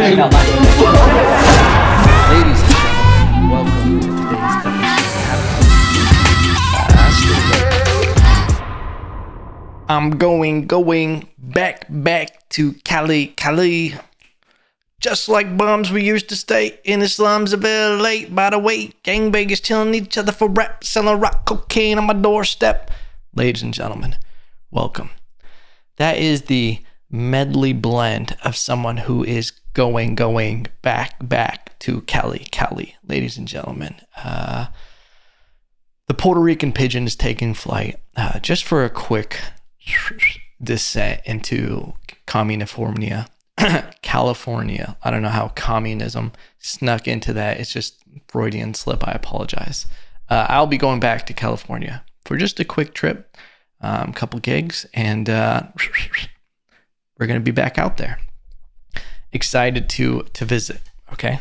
saying that last Ladies and gentlemen, welcome to today's episode. I'm going back to Cali. Just like bums we used to stay in the slums of LA. By the way, gangbangers killing each other for rap, selling rock cocaine on my doorstep. Ladies and gentlemen, welcome. That is the medley blend of someone who is going back to Cali. Ladies and gentlemen, the Puerto Rican pigeon is taking flight just for a quick descent into California. California. I don't know how communism snuck into that. It's just Freudian slip. I apologize. I'll be going back to California for just a quick trip, couple gigs, and we're going to be back out there. Excited to visit. Okay.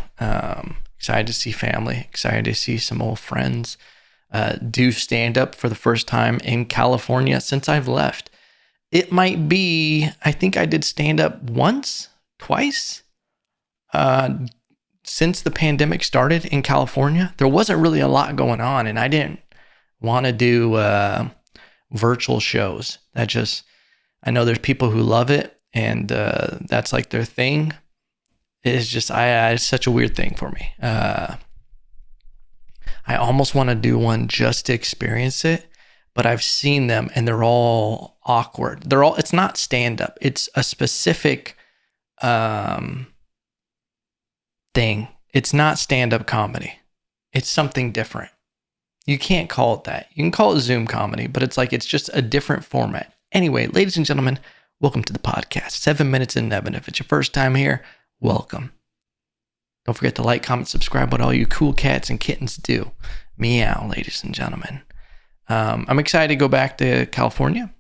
Excited to see family. Excited to see some old friends. Do stand up for the first time in California since I've left. It might be, I think I did stand up twice, since the pandemic started in California. There wasn't really a lot going on, and I didn't want to do virtual shows. I know there's people who love it, and that's like their thing. It's just, it's such a weird thing for me. I almost want to do one just to experience it. But I've seen them and they're all awkward. It's not stand-up. It's a specific thing. It's not stand-up comedy. It's something different. You can't call it that. You can call it Zoom comedy, but it's just a different format. Anyway, ladies and gentlemen, welcome to the podcast. 7 minutes in Nevin. If it's your first time here, welcome. Don't forget to like, comment, subscribe, what all you cool cats and kittens do. Meow, ladies and gentlemen. I'm excited to go back to California.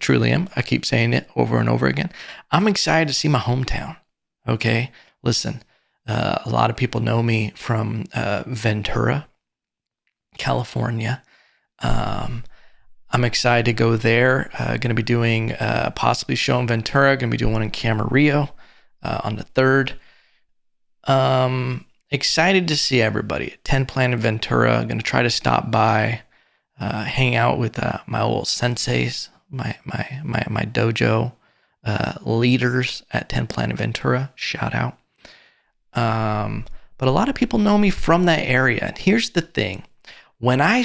Truly am. I keep saying it over and over again. I'm excited to see my hometown. Okay. Listen, a lot of people know me from Ventura, California. I'm excited to go there. Going to be doing possibly a show in Ventura. Going to be doing one in Camarillo on the 3rd. Excited to see everybody at 10 Planet Ventura. Going to try to stop by. Hang out with my old senseis, my dojo leaders at 10 Planet Ventura. Shout out. But a lot of people know me from that area. And here's the thing. When I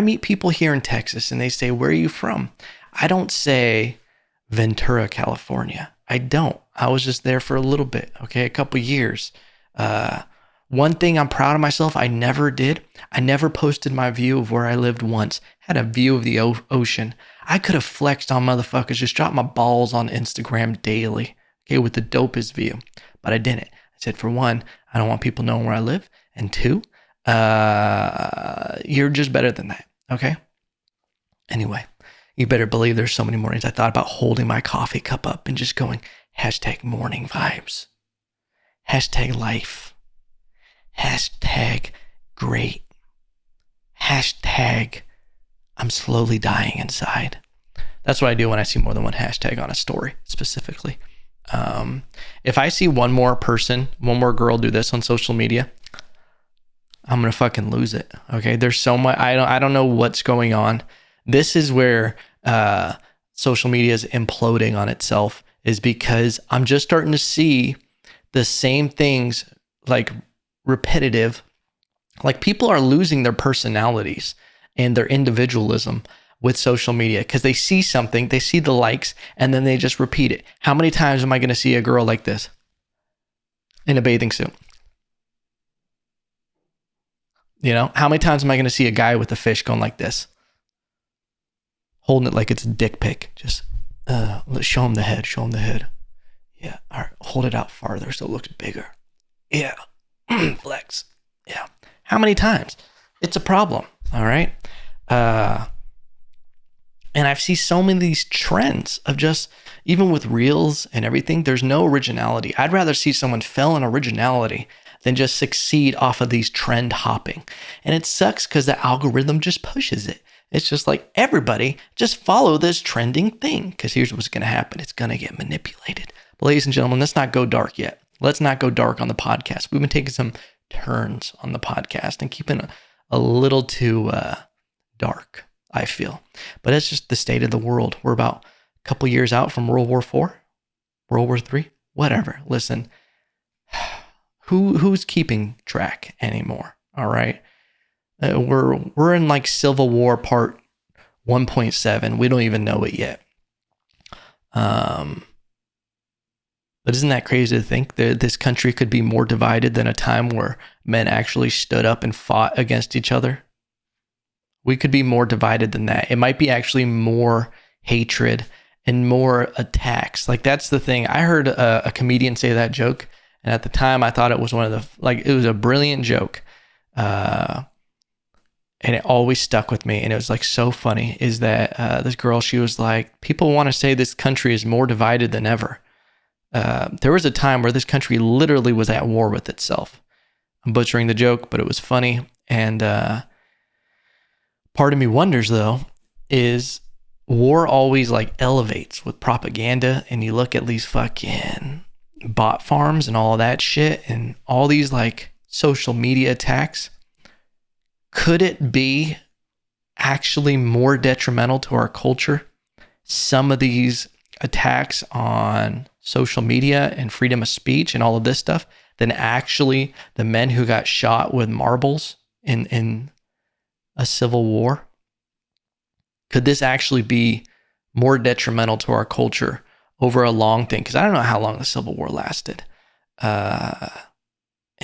meet people here in Texas and they say, where are you from? I don't say Ventura, California. I don't. I was just there for a little bit. Okay. A couple years. One thing I'm proud of myself, I never did. I never posted my view of where I lived once. Had a view of the ocean. I could have flexed on motherfuckers, just dropped my balls on Instagram daily, okay, with the dopest view. But I didn't. I said, for one, I don't want people knowing where I live. And two, you're just better than that, okay? Anyway, you better believe there's so many mornings I thought about holding my coffee cup up and just going, #morning vibes, #life. #great. I'm slowly dying inside. That's what I do when I see more than one hashtag on a story, specifically. If I see one more girl do this on social media, I'm going to fucking lose it. Okay. There's so much. I don't know what's going on. This is where social media is imploding on itself, is because I'm just starting to see the same things, like repetitive, like people are losing their personalities and their individualism with social media because they see something, they see the likes, and then they just repeat it. How many times am I going to see a girl like this in a bathing suit? You know, how many times am I going to see a guy with a fish going like this, holding it like it's a dick pic? Just let's show him the head. Yeah. All right. Hold it out farther so it looks bigger. Yeah. Flex. Yeah. How many times? It's a problem. All right. And I see so many of these trends of just, even with reels and everything, there's no originality. I'd rather see someone fail in originality than just succeed off of these trend hopping. And it sucks because the algorithm just pushes it. It's just like, everybody just follow this trending thing, because here's what's going to happen. It's going to get manipulated. But ladies and gentlemen, let's not go dark yet. Let's not go dark on the podcast. We've been taking some turns on the podcast and keeping a little too dark, I feel. But it's just the state of the world. We're about a couple years out from World War IV, World War III, whatever. Listen, who's keeping track anymore? All right. We're in like Civil War Part 1.7. We don't even know it yet. But isn't that crazy to think that this country could be more divided than a time where men actually stood up and fought against each other? We could be more divided than that. It might be actually more hatred and more attacks. Like, that's the thing. I heard a comedian say that joke, and at the time I thought it was it was a brilliant joke. And it always stuck with me. And it was like so funny is that this girl, she was like, people want to say this country is more divided than ever. There was a time where this country literally was at war with itself. I'm butchering the joke, but it was funny. And part of me wonders, though, is war always like elevates with propaganda, and you look at these fucking bot farms and all of that shit and all these like social media attacks. Could it be actually more detrimental to our culture, some of these attacks on social media and freedom of speech and all of this stuff, than actually the men who got shot with marbles in a civil war? Could this actually be more detrimental to our culture over a long thing? Because I don't know how long the Civil War lasted. And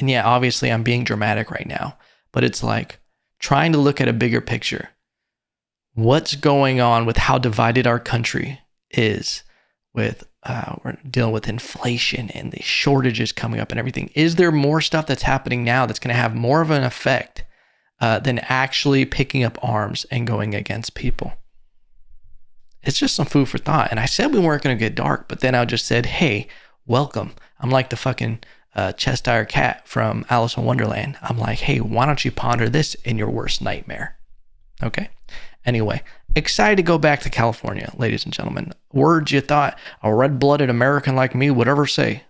yeah, obviously I'm being dramatic right now, but it's like trying to look at a bigger picture. What's going on with how divided our country is with, we're dealing with inflation and the shortages coming up and everything. Is there more stuff that's happening now that's going to have more of an effect than actually picking up arms and going against people? It's just some food for thought. And I said we weren't going to get dark, but then I just said, hey, welcome. I'm like the fucking Cheshire cat from Alice in Wonderland. I'm like, hey, why don't you ponder this in your worst nightmare? Okay. Anyway, excited to go back to California, ladies and gentlemen. Words you thought a red-blooded American like me would ever say.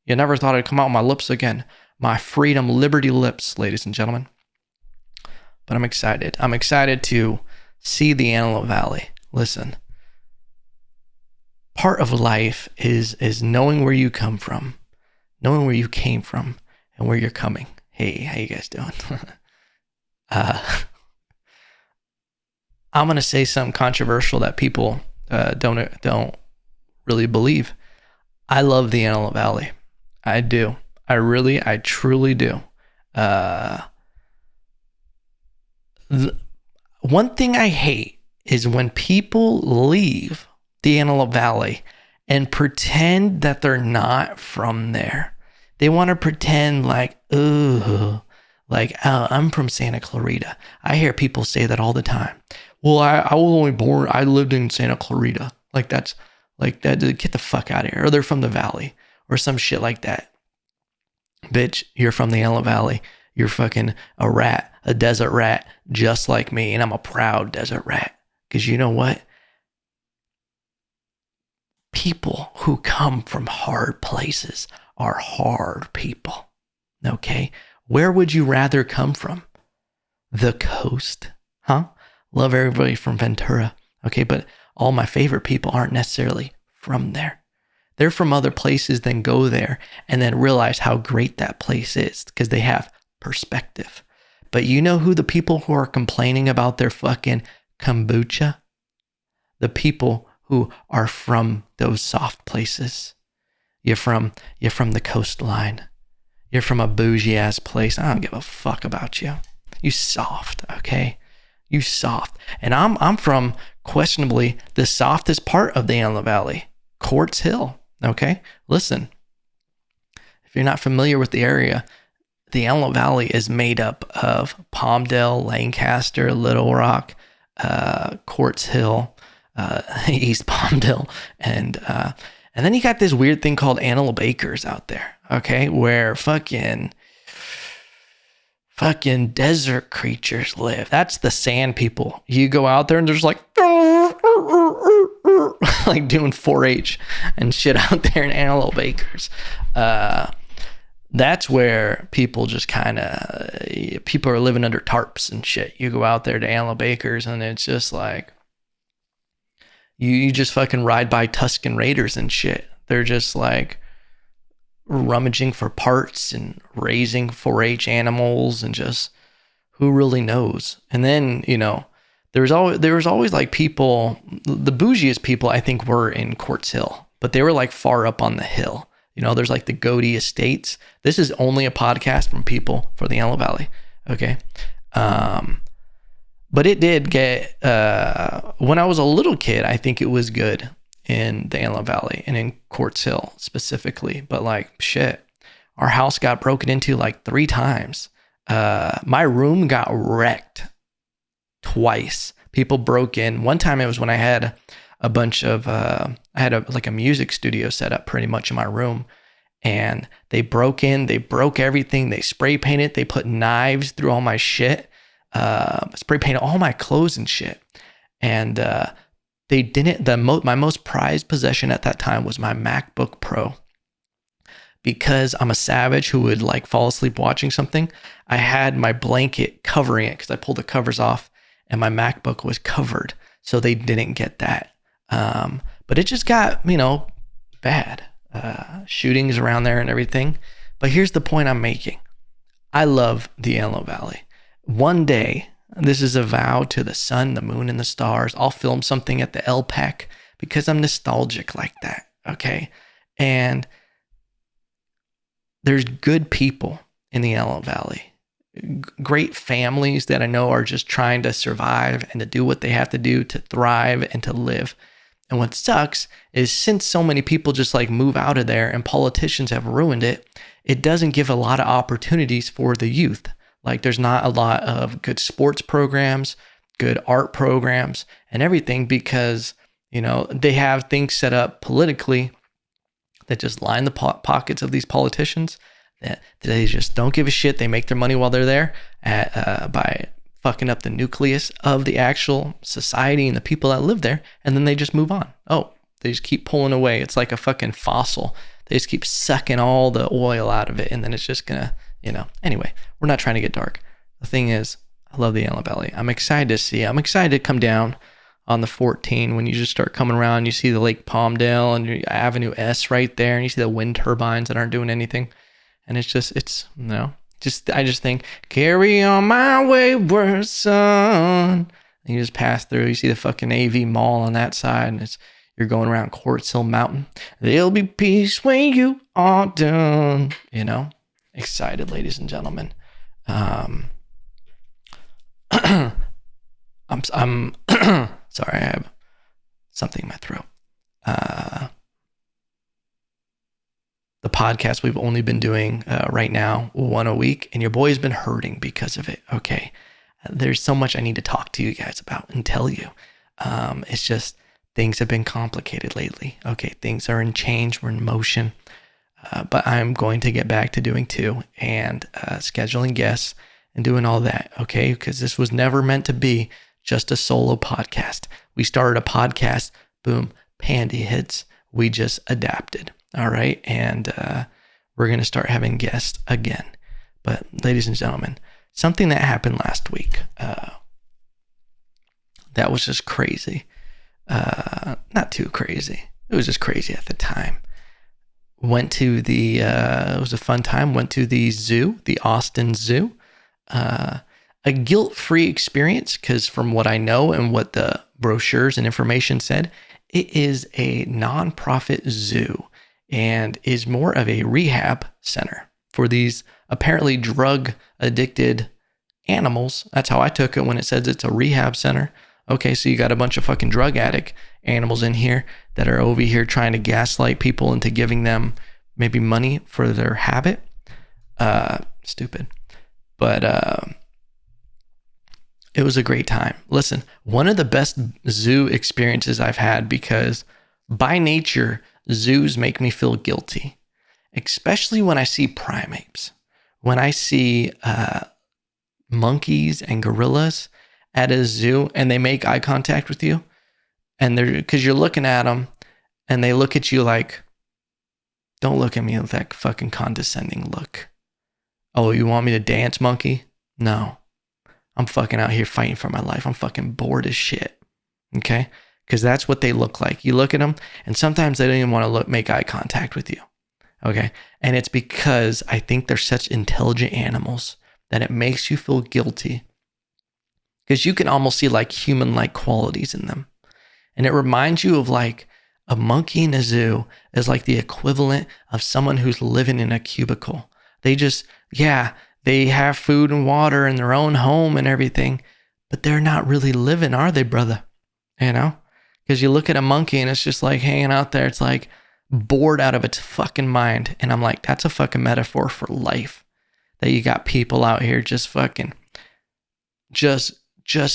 You never thought it'd come out my lips again. My freedom, liberty lips, ladies and gentlemen. But I'm excited. I'm excited to see the Antelope Valley. Listen, part of life is knowing where you come from, knowing where you came from, and where you're coming. Hey, how you guys doing? I'm gonna say something controversial that people don't really believe. I love the Antelope Valley. I do. I truly do. One thing I hate is when people leave the Antelope Valley and pretend that they're not from there. They want to pretend like, oh, I'm from Santa Clarita. I hear people say that all the time. Well, I was only born, I lived in Santa Clarita. Like that's, like that, get the fuck out of here. Or they're from the valley or some shit like that. Bitch, you're from the Antelope Valley. You're fucking a rat, a desert rat, just like me. And I'm a proud desert rat. Because you know what? People who come from hard places are hard people. Okay? Where would you rather come from? The coast? Huh? Love everybody from Ventura. Okay, but all my favorite people aren't necessarily from there. They're from other places, then go there and then realize how great that place is because they have perspective. But you know who the people who are complaining about their fucking kombucha? The people who are from those soft places. You're from the coastline. You're from a bougie ass place. I don't give a fuck about you. You soft, okay? You soft. And I'm from questionably the softest part of the Antelope Valley, Quartz Hill. Okay, listen. If you're not familiar with the area, the Antelope Valley is made up of Palmdale, Lancaster, Little Rock, Quartz Hill, East Palmdale, and then you got this weird thing called Antelope Acres out there, okay, where fucking desert creatures live. That's the sand people. You go out there and there's like like doing 4-H and shit out there in Antelope Acres. That's where people just kind of, people are living under tarps and shit. You go out there to Antelope Acres and it's just like, you just fucking ride by Tuscan Raiders and shit. They're just like rummaging for parts and raising 4-H animals and just who really knows. And then, you know, there was always like people, the bougiest people I think were in Quartz Hill, but they were like far up on the hill. You know, there's like the Godey Estates. This is only a podcast from people for the Antelope Valley. Okay. But it did get, when I was a little kid, I think it was good in the Antelope Valley and in Quartz Hill specifically. But like, shit, our house got broken into like 3 times. My room got wrecked twice. People broke in. One time it was when I had a bunch of, I had a music studio set up pretty much in my room. And they broke in, they broke everything. They spray painted, they put knives through all my shit. Spray painted all my clothes and shit. And they didn't, my most prized possession at that time was my MacBook Pro. Because I'm a savage who would like fall asleep watching something, I had my blanket covering it because I pulled the covers off and my MacBook was covered. So they didn't get that. But it just got, you know, bad. Shootings around there and everything. But here's the point I'm making. I love the Antelope Valley. One day, this is a vow to the sun, the moon, and the stars. I'll film something at the LPAC because I'm nostalgic like that. Okay. And there's good people in the Antelope Valley. Great families that I know are just trying to survive and to do what they have to do to thrive and to live. And what sucks is since so many people just like move out of there and politicians have ruined it, it doesn't give a lot of opportunities for the youth. Like there's not a lot of good sports programs, good art programs and everything because, you know, they have things set up politically that just line the pockets of these politicians that they just don't give a shit. They make their money while they're there by fucking up the nucleus of the actual society and the people that live there. And then they just move on. Oh, they just keep pulling away. It's like a fucking fossil. They just keep sucking all the oil out of it. And then it's just gonna, you know, anyway, we're not trying to get dark. The thing is, I love the Antelope Valley. I'm excited to come down on the 14 when you just start coming around. You see the Lake Palmdale and Avenue S right there. And you see the wind turbines that aren't doing anything. And it's just, you know, I just think, carry on my wayward son. And you just pass through. You see the fucking AV Mall on that side, and you're going around Quartz Hill Mountain. There'll be peace when you are done. You know, excited, ladies and gentlemen. I'm sorry, I have something in my throat. The podcast we've only been doing right now, one a week, and your boy's been hurting because of it. Okay. There's so much I need to talk to you guys about and tell you. It's just things have been complicated lately. Okay. Things are in change. We're in motion. But I'm going to get back to doing 2 and scheduling guests and doing all that. Okay. Because this was never meant to be just a solo podcast. We started a podcast, boom, pandy hits. We just adapted. All right. And we're going to start having guests again. But ladies and gentlemen, something that happened last week that was just crazy. Not too crazy. It was just crazy at the time. Went to it was a fun time. Went to the zoo, the Austin Zoo. A guilt-free experience because from what I know and what the brochures and information said, it is a nonprofit zoo and is more of a rehab center for these apparently drug addicted animals. That's how I took it when it says it's a rehab center. Okay, so you got a bunch of fucking drug addict animals in here that are over here trying to gaslight people into giving them maybe money for their habit. Stupid. But it was a great time. Listen, one of the best zoo experiences I've had because by nature, zoos make me feel guilty, especially when I see primates. When I see monkeys and gorillas at a zoo and they make eye contact with you, And they're, because you're looking at them and they look at you like, don't look at me with that fucking condescending look. Oh, you want me to dance, monkey? No. I'm fucking out here fighting for my life. I'm fucking bored as shit. Okay? Because that's what they look like. You look at them, and sometimes they don't even want to make eye contact with you. Okay? And it's because I think they're such intelligent animals that it makes you feel guilty. Because you can almost see like human-like qualities in them. And it reminds you of like a monkey in a zoo is like the equivalent of someone who's living in a cubicle. They just, yeah, they have food and water in their own home and everything, but they're not really living, are they, brother? You know? Because you look at a monkey and it's just like hanging out there. It's like bored out of its fucking mind. And I'm like, that's a fucking metaphor for life. That you got people out here just fucking, just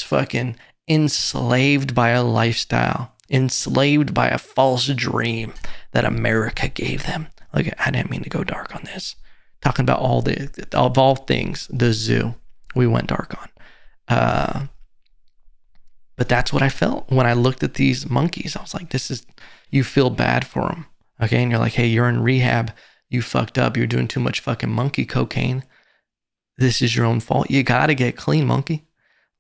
fucking enslaved by a lifestyle, enslaved by a false dream that America gave them. Look, I didn't mean to go dark on this. Talking about of all things, the zoo, we went dark on. But that's what I felt when I looked at these monkeys. I was like, you feel bad for them. Okay. And you're like, hey, you're in rehab. You fucked up. You're doing too much fucking monkey cocaine. This is your own fault. You got to get clean, monkey.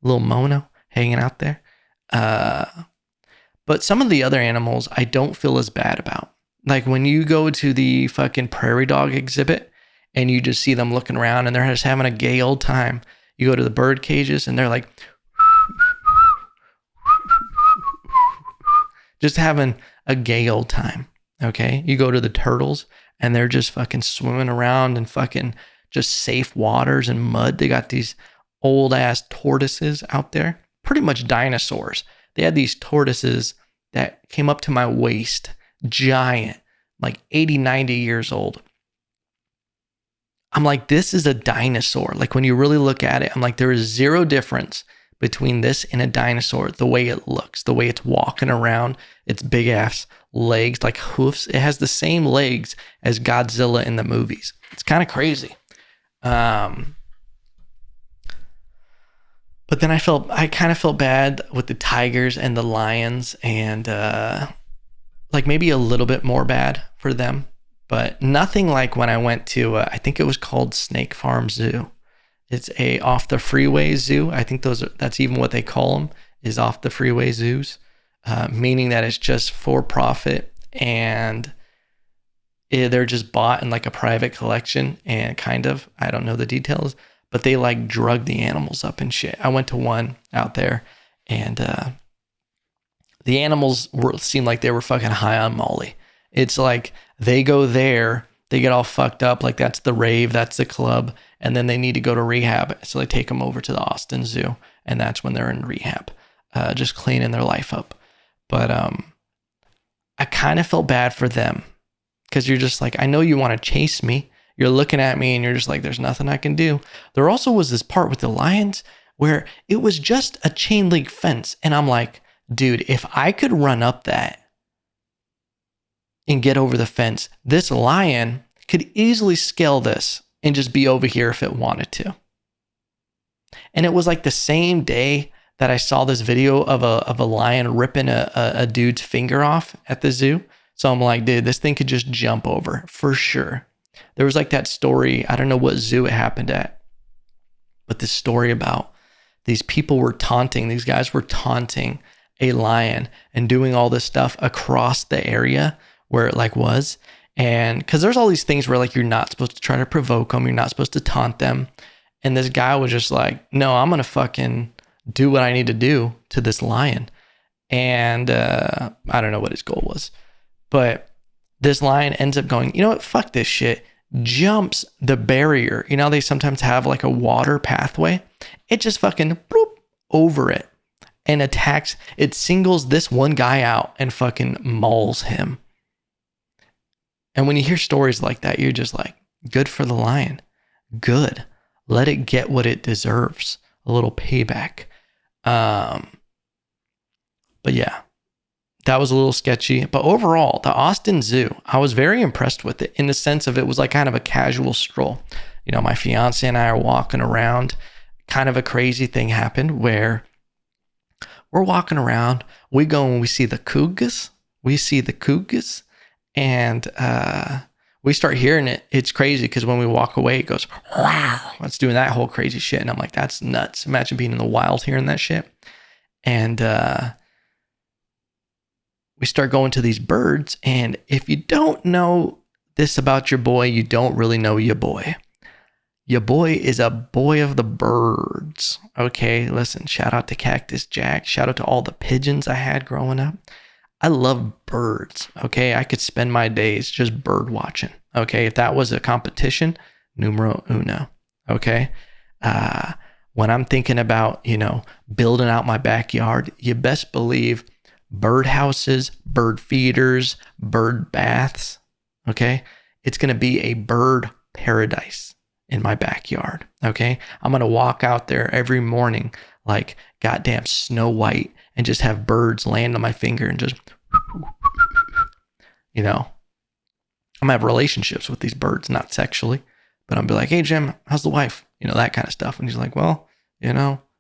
Little Mono hanging out there. But some of the other animals I don't feel as bad about. Like when you go to the fucking prairie dog exhibit and you just see them looking around and they're just having a gay old time. You go to the bird cages and they're like, just having a gay old time. Okay. You go to the turtles and they're just fucking swimming around in fucking just safe waters and mud. They got these old ass tortoises out there, pretty much dinosaurs. They had these tortoises that came up to my waist, giant, like 80, 90 years old. I'm like, this is a dinosaur. Like when you really look at it, I'm like, there is zero difference between this and a dinosaur. The way it looks, the way it's walking around, its big ass legs, like hoofs. It has the same legs as Godzilla in the movies. It's kind of crazy. But then I kind of felt bad with the tigers and the lions and like maybe a little bit more bad for them, but nothing like when I went to, I think it was called Snake Farm Zoo. It's a off the freeway zoo. I think that's even what they call them, is off the freeway zoos, meaning that it's just for profit and they're just bought in like a private collection and kind of, I don't know the details, but they like drug the animals up and shit. I went to one out there and the animals seemed like they were fucking high on Molly. It's like they go there, they get all fucked up, like that's the rave, that's the club, and then they need to go to rehab. So they take them over to the Austin Zoo, and that's when they're in rehab, just cleaning their life up. But I kind of felt bad for them because you're just like, I know you want to chase me. You're looking at me and you're just like, there's nothing I can do. There also was this part with the lions where it was just a chain link fence. And I'm like, dude, if I could run up that and get over the fence, this lion could easily scale this and just be over here if it wanted to. And it was like the same day that I saw this video of a lion ripping a dude's finger off at the zoo. So I'm like, dude, this thing could just jump over for sure. There was like that story, I don't know what zoo it happened at, but this story about these people were taunting, these guys were taunting a lion and doing all this stuff across the area where it like was. And because there's all these things where like you're not supposed to try to provoke them, you're not supposed to taunt them. And this guy was just like, no, I'm going to fucking do what I need to do to this lion. And I don't know what his goal was, but this lion ends up going, you know what, fuck this shit, jumps the barrier. You know, they sometimes have like a water pathway. It just fucking bloop over it and attacks. It singles this one guy out and fucking mauls him. And when you hear stories like that, you're just like, good for the lion. Good. Let it get what it deserves. A little payback. But yeah, that was a little sketchy. But overall, the Austin Zoo, I was very impressed with it in the sense of it was like kind of a casual stroll. You know, my fiance and I are walking around. Kind of a crazy thing happened where We're walking around. We go and we see the cougars. And we start hearing it. It's crazy because when we walk away, it goes, wow. It's doing that whole crazy shit. And I'm like, that's nuts. Imagine being in the wild hearing that shit. And we start going to these birds. And if you don't know this about your boy, you don't really know your boy. Your boy is a boy of the birds. Okay, listen, shout out to Cactus Jack. Shout out to all the pigeons I had growing up. I love birds. Okay, I could spend my days just bird watching. Okay, if that was a competition, numero uno. Okay, when I'm thinking about, building out my backyard, you best believe bird houses, bird feeders, bird baths. Okay, it's gonna be a bird paradise in my backyard. Okay, I'm gonna walk out there every morning like goddamn Snow White and just have birds land on my finger and just, I'm gonna have relationships with these birds, not sexually, but I'm be like, hey Jim, how's the wife? That kind of stuff. And he's like, well,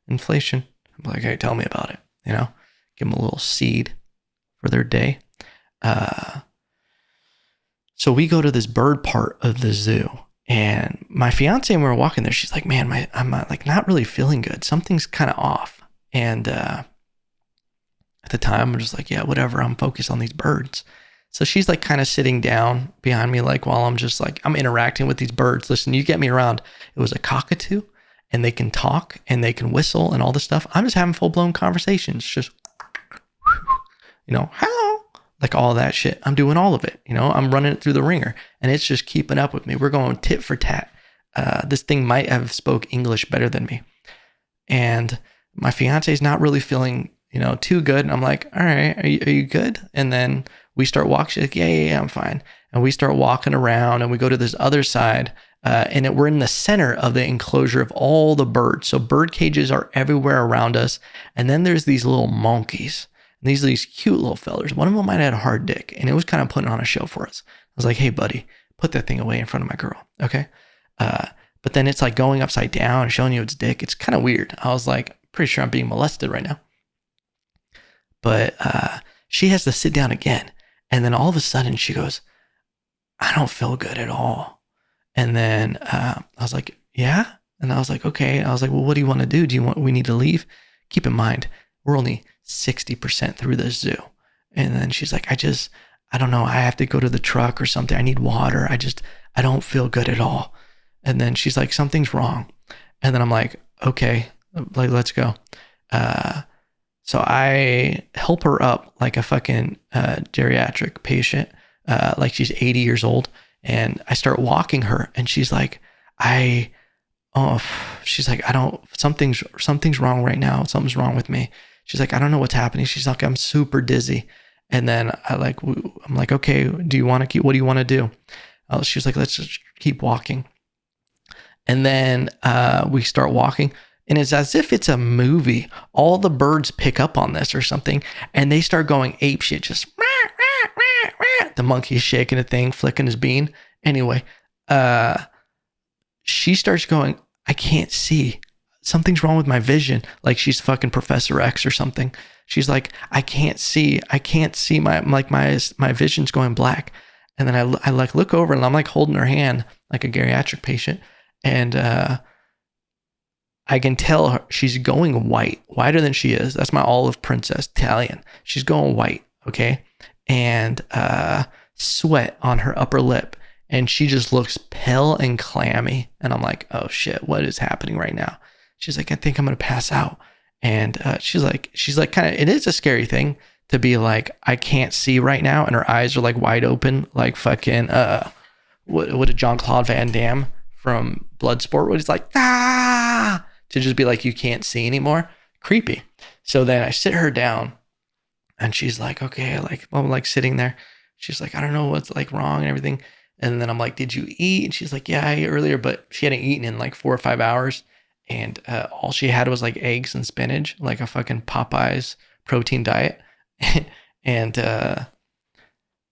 inflation. I'm like, hey, tell me about it. Give them a little seed for their day. So we go to this bird part of the zoo. And my fiance, when we were walking there, she's like, man, I'm like not really feeling good. Something's kind of off. And at the time, I'm just like, yeah, whatever. I'm focused on these birds. So she's like kind of sitting down behind me, like while I'm just like, I'm interacting with these birds. Listen, you get me around. It was a cockatoo and they can talk and they can whistle and all this stuff. I'm just having full blown conversations. Just, hello. Like all that shit. I'm doing all of it. I'm running it through the ringer and it's just keeping up with me. We're going tit for tat. This thing might have spoke English better than me. And my fiance is not really feeling, too good. And I'm like, all right, are you good? And then we start walking. She's like, yeah, I'm fine. And we start walking around and we go to this other side and we're in the center of the enclosure of all the birds. So bird cages are everywhere around us. And then there's these little monkeys. These cute little fellers. One of them might have had a hard dick, and it was kind of putting on a show for us. I was like, hey, buddy, put that thing away in front of my girl, okay? But then it's like going upside down and showing you its dick. It's kind of weird. I was like, pretty sure I'm being molested right now. But she has to sit down again. And then all of a sudden she goes, I don't feel good at all. And then I was like, yeah? And I was like, okay. I was like, well, what do you want to do? We need to leave? Keep in mind, we're only 60% through the zoo. And then she's like, I don't know. I have to go to the truck or something. I need water. I don't feel good at all. And then she's like, something's wrong. And then I'm like, okay, like, let's go. So I help her up like a fucking geriatric patient, like she's 80 years old. And I start walking her and she's like, something's wrong right now. Something's wrong with me. She's like, I don't know what's happening. She's like, I'm super dizzy. And then I'm like, okay, what do you want to do? She's like, let's just keep walking. And then we start walking and it's as if it's a movie. All the birds pick up on this or something and they start going ape shit. Just the monkey's shaking a thing, flicking his bean. Anyway, she starts going, I can't see. Something's wrong with my vision. Like she's fucking Professor X or something. She's like, I can't see my vision's going black. And then I like look over and I'm like holding her hand like a geriatric patient. And I can tell her she's going whiter than she is. That's my olive princess, Italian. She's going white. Okay. And sweat on her upper lip. And she just looks pale and clammy. And I'm like, oh shit, what is happening right now? She's like, I think I'm going to pass out. And she's like kind of, it is a scary thing to be like, I can't see right now. And her eyes are like wide open, like fucking, what a Jean-Claude Van Damme from Bloodsport, where he's like, ah, to just be like, you can't see anymore. Creepy. So then I sit her down and she's like, okay, I'm like sitting there. She's like, I don't know what's like wrong and everything. And then I'm like, did you eat? And she's like, yeah, I ate earlier, but she hadn't eaten in like 4 or 5 hours. And all she had was like eggs and spinach, like a fucking Popeyes protein diet. And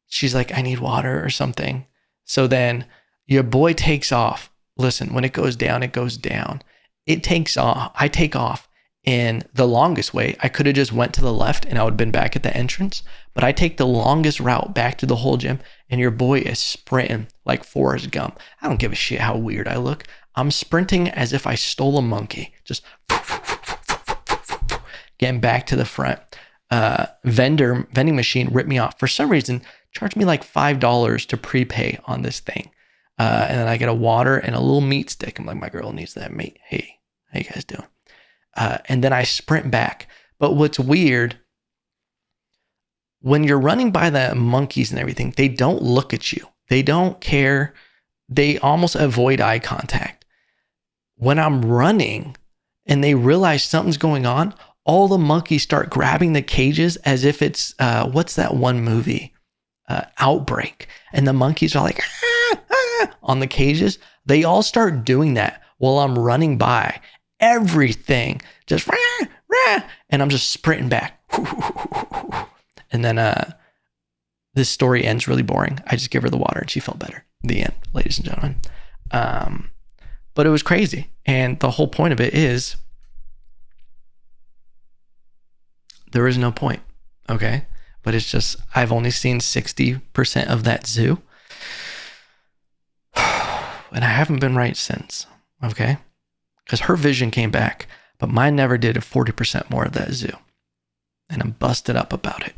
she's like, I need water or something. So then your boy takes off. Listen, when it goes down, it goes down. It takes off. I take off in the longest way. I could have just went to the left and I would have been back at the entrance, but I take the longest route back to the whole gym, and your boy is sprinting like Forrest Gump. I don't give a shit how weird I look. I'm sprinting as if I stole a monkey, just getting back to the front. Vending machine ripped me off. For some reason, charged me like $5 to prepay on this thing. And then I get a water and a little meat stick. I'm like, my girl needs that meat. Hey, how you guys doing? And then I sprint back. But what's weird, when you're running by the monkeys and everything, they don't look at you. They don't care. They almost avoid eye contact. When I'm running and they realize something's going on, all the monkeys start grabbing the cages as if it's, what's that one movie? Outbreak. And the monkeys are like, on the cages. They all start doing that while I'm running by. Everything just and I'm just sprinting back. And then this story ends really boring. I just give her the water and she felt better. The end, ladies and gentlemen. But it was crazy. And the whole point of it is there is no point. Okay. But it's just, I've only seen 60% of that zoo. And I haven't been right since. Okay. Because her vision came back, but mine never did 40% more of that zoo. And I'm busted up about it.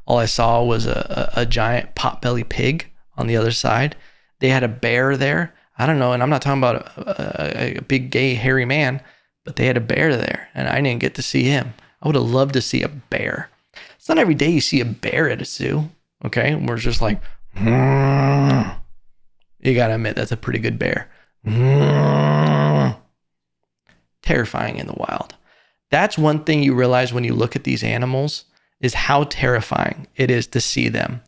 All I saw was a giant potbelly pig on the other side. They had a bear there. I don't know, and I'm not talking about a big gay hairy man, but they had a bear there, and I didn't get to see him. I would have loved to see a bear. It's not every day you see a bear at a zoo, okay? We're just like, you gotta admit, that's a pretty good bear. Terrifying in the wild. That's one thing you realize when you look at these animals, is how terrifying it is to see them.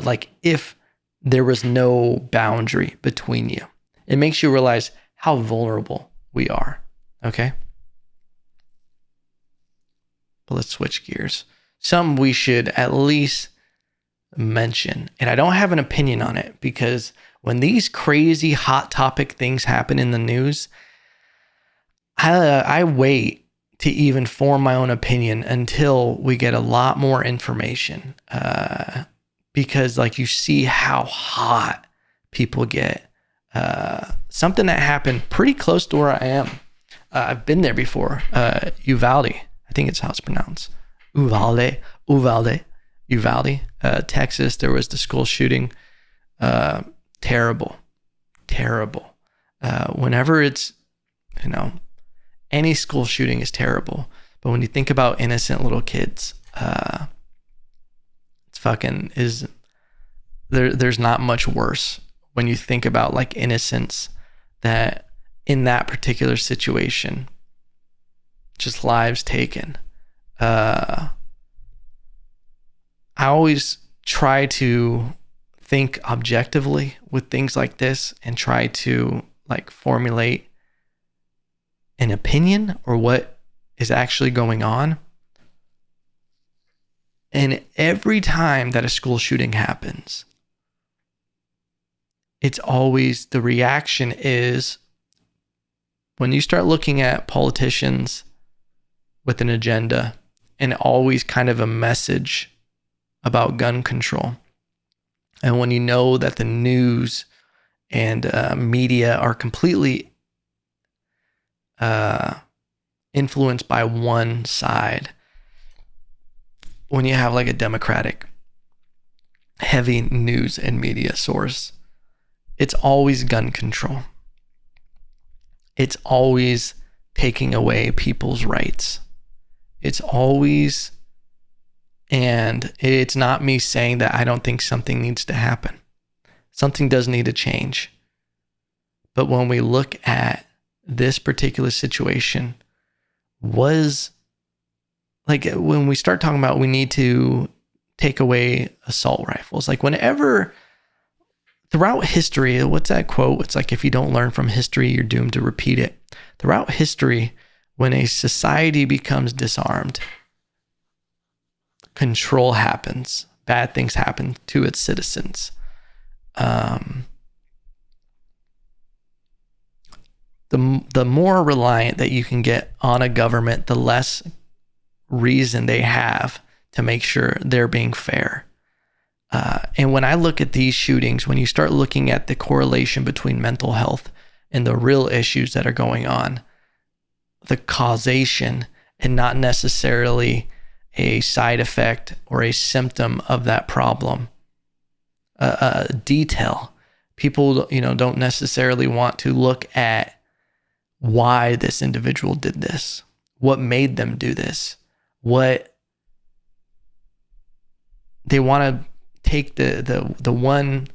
Like if there was no boundary between you. It makes you realize how vulnerable we are. Okay? But let's switch gears. Something we should at least mention. And I don't have an opinion on it, because when these crazy hot topic things happen in the news, I wait to even form my own opinion until we get a lot more information. Because like you see how hot people get. Something that happened pretty close to where I am. I've been there before. Uvalde, I think it's how it's pronounced. Uvalde, Texas. There was the school shooting. Terrible. Whenever it's, any school shooting is terrible. But when you think about innocent little kids, it's fucking is there's not much worse when you think about like innocence, that in that particular situation, just lives taken. I always try to think objectively with things like this and try to like formulate an opinion or what is actually going on. And every time that a school shooting happens, it's always, the reaction is, when you start looking at politicians with an agenda and always kind of a message about gun control, and when you know that the news and media are completely influenced by one side, when you have like a Democratic heavy news and media source, it's always gun control. It's always taking away people's rights. It's always, and it's not me saying that I don't think something needs to happen. Something does need to change. But when we look at this particular situation, was like, when we start talking about we need to take away assault rifles, like whenever throughout history, what's that quote? It's like, if you don't learn from history, you're doomed to repeat it. Throughout history, when a society becomes disarmed, control happens. Bad things happen to its citizens. The the more reliant that you can get on a government, the less reason they have to make sure they're being fair. And when I look at these shootings, when you start looking at the correlation between mental health and the real issues that are going on, the causation and not necessarily a side effect or a symptom of that problem, detail. People, don't necessarily want to look at why this individual did this, what made them do this, what they want to take the one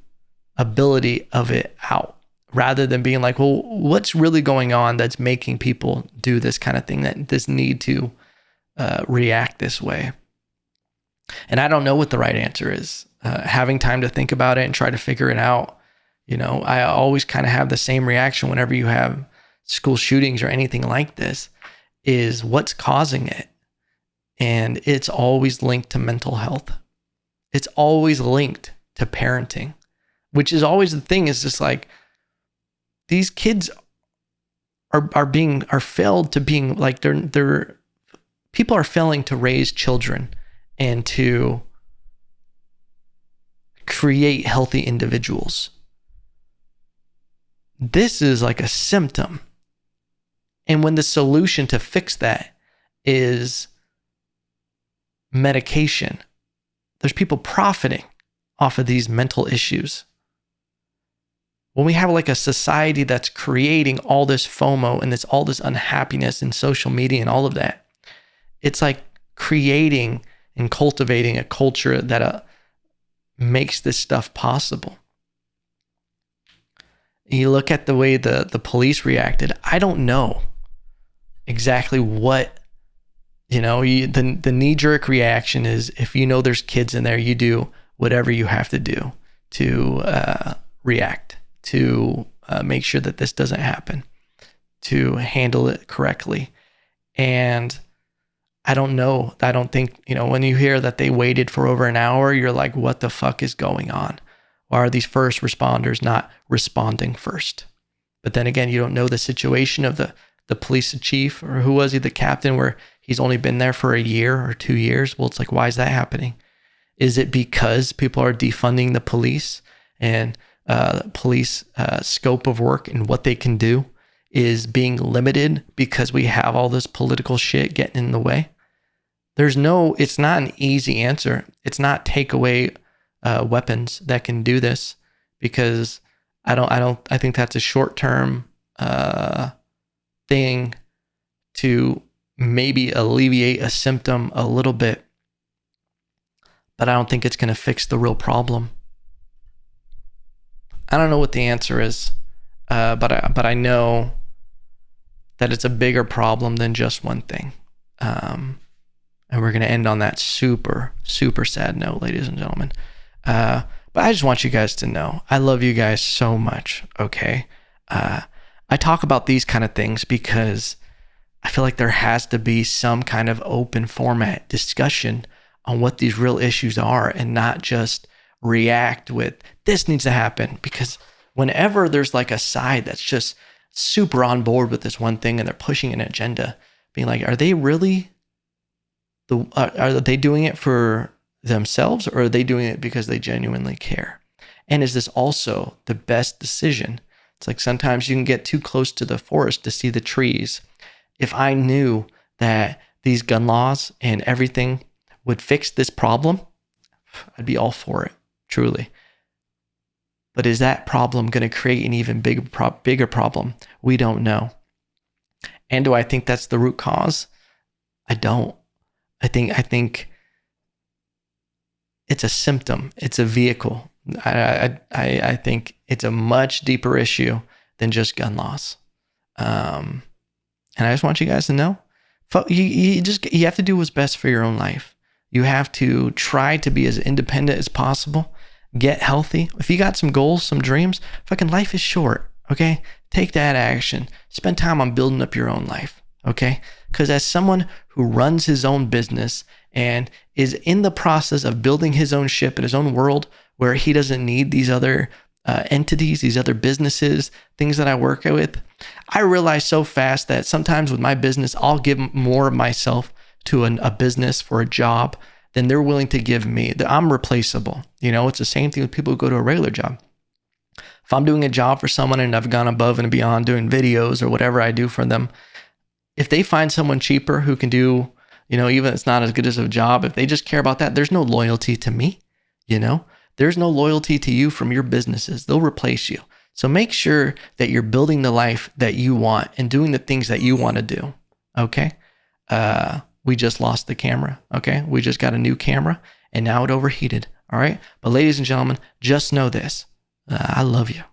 ability of it out, rather than being like, well, what's really going on that's making people do this kind of thing, that this need to react this way. And I don't know what the right answer is. Having time to think about it and try to figure it out, I always kind of have the same reaction whenever you have school shootings or anything like this, is what's causing it. And it's always linked to mental health. It's always linked to parenting, which is always the thing. Is just like, these kids are failed to being like, they're people are failing to raise children and to create healthy individuals. This is like a symptom. And when the solution to fix that is medication, there's people profiting off of these mental issues. When we have like a society that's creating all this FOMO and all this unhappiness in social media and all of that, it's like creating and cultivating a culture that makes this stuff possible. You look at the way the police reacted. I don't know exactly what, the knee-jerk reaction is, if there's kids in there, you do whatever you have to do to react, to make sure that this doesn't happen, to handle it correctly. And I don't know. I don't think, when you hear that they waited for over an hour, you're like, what the fuck is going on? Why are these first responders not responding first? But then again, you don't know the situation of the police chief, or who was he, the captain, where he's only been there for a year or 2 years. Well, it's like, why is that happening? Is it because people are defunding the police, and police scope of work and what they can do is being limited because we have all this political shit getting in the way? It's not an easy answer. It's not take away weapons that can do this, because I think that's a short-term thing to maybe alleviate a symptom a little bit, but I don't think it's going to fix the real problem. I don't know what the answer is, but I know that it's a bigger problem than just one thing. And we're going to end on that super, super sad note, ladies and gentlemen. But I just want you guys to know, I love you guys so much, okay? I talk about these kind of things because I feel like there has to be some kind of open format discussion on what these real issues are, and not just react with, this needs to happen. Because whenever there's like a side that's just super on board with this one thing and they're pushing an agenda, being like, are they really are they doing it for themselves, or are they doing it because they genuinely care? And is this also the best decision? It's like, sometimes you can get too close to the forest to see the trees. If I knew that these gun laws and everything would fix this problem, I'd be all for it, truly. But is that problem going to create an even bigger problem? We don't know. And do I think that's the root cause? I don't. I think it's a symptom. It's a vehicle. I think it's a much deeper issue than just gun laws. And I just want you guys to know, you have to do what's best for your own life. You have to try to be as independent as possible. Get healthy. If you got some goals, some dreams, fucking life is short, okay? Take that action. Spend time on building up your own life, okay? Because as someone who runs his own business and is in the process of building his own ship in his own world, where he doesn't need these other entities, these other businesses, things that I work with, I realize so fast that sometimes with my business, I'll give more of myself to a business for a job than they're willing to give me. I'm replaceable. It's the same thing with people who go to a regular job. If I'm doing a job for someone and I've gone above and beyond doing videos or whatever I do for them, if they find someone cheaper who can do, even if it's not as good as a job, if they just care about that, there's no loyalty to me, There's no loyalty to you from your businesses. They'll replace you. So make sure that you're building the life that you want and doing the things that you want to do, okay? We just lost the camera, okay? We just got a new camera, and now it overheated, all right? But ladies and gentlemen, just know this. I love you,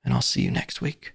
and I'll see you next week.